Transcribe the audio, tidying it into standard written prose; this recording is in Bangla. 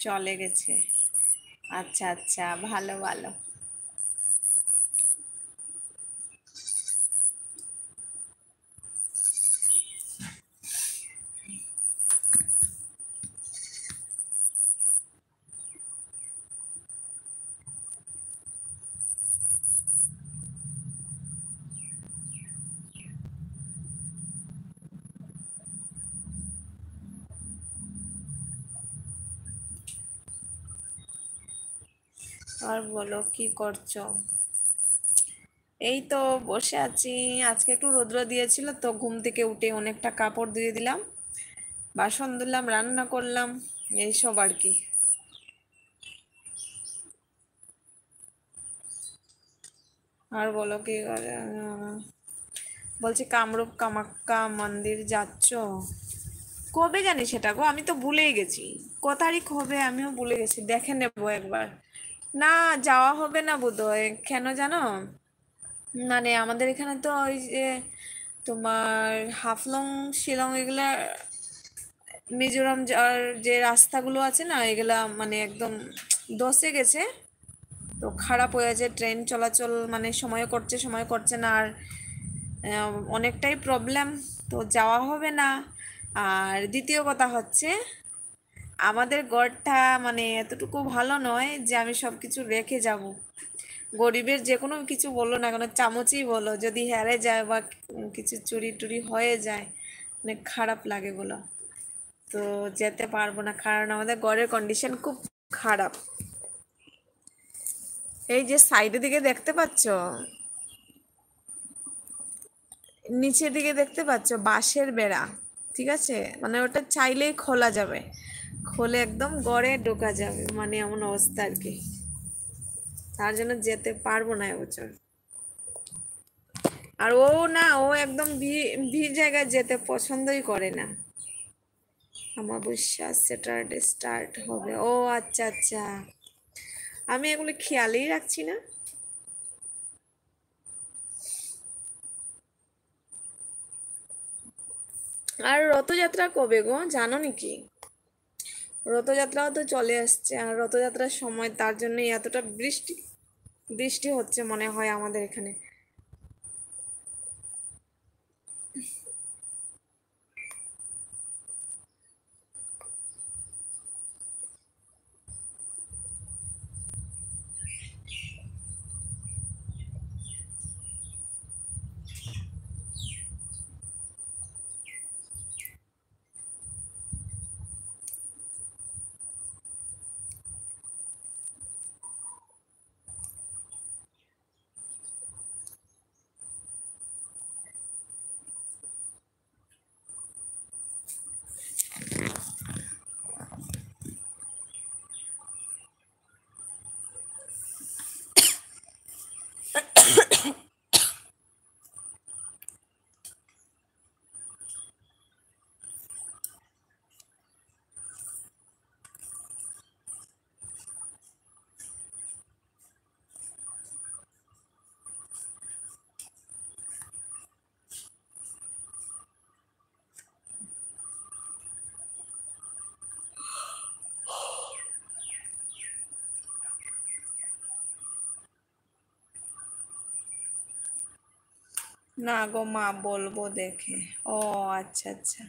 চলে গেছে। আচ্ছা আচ্ছা, ভালো ভালো। আর বলো কি করছো? এই তো বসে আছি। আজকে একটু রৌদ্র দিয়েছিল তো ঘুম থেকে উঠে অনেকটা কাপড় ধুয়ে দিলাম, বাসন ধুলাম, রান্না করলাম, এইসব আর কি। আর বলো কি বলছি কামরূপ কামাখ্যা মন্দির যাচ্ছো? কবে জানি সেটা গো, আমি তো ভুলেই গেছি। ক তারিখ হবে আমিও ভুলে গেছি, দেখে নেবো একবার। না, যাওয়া হবে না বোধহয়, কেন জানো? মানে আমাদের এখানে তো ওই যে তোমার হাফলং, শিলং এগুলা, মিজোরাম যাওয়ার যে রাস্তাগুলো আছে না, এগুলা মানে একদম ধসে গেছে। তো খারাপ হয়ে আছে, ট্রেন চলাচল মানে সময় করছে সময় করছে না। আর অনেকটাই প্রবলেম, তো যাওয়া হবে না। আর দ্বিতীয় কথা হচ্ছে, আমাদের গড়টা মানে এতটুকু ভালো নয় যে আমি সব কিছু রেখে যাব। গরিবের যে কোনো কিছু বলো না কেন, চামচই বলো, যদি হেরে যায় বা কিছু চুরি টুরি হয়ে যায়, অনেক খারাপ লাগে বলো। তো যেতে পারবো না, কারণ আমাদের ঘরের কন্ডিশন খুব খারাপ। এই যে সাইডের দিকে দেখতে পাচ্ছ, নিচের দিকে দেখতে পাচ্ছ বাঁশের বেড়া, ঠিক আছে? মানে ওটা চাইলেই খোলা যাবে, খোলে একদম গড়ে ঢোকা যাবে, মানে এমন অবস্থা আর কি। তার জন্য যেতে পারবো না এবছর। আর ও না, ও একদম ভিড় জায়গায় যেতে পছন্দই করে না। অমাবস্যা স্যাটারডে স্টার্ট হবে, ও আচ্ছা আচ্ছা। আমি এগুলো খেয়ালই রাখছি না। আর রথযাত্রা কবে গো, জানো নাকি? রথযাত্রাও তো চলে আসছে, আর রথযাত্রার সময় তার জন্যই এতটা বৃষ্টি বৃষ্টি হচ্ছে মনে হয় আমাদের এখানে। না গো মা, বলবো দেখে। ও আচ্ছা আচ্ছা।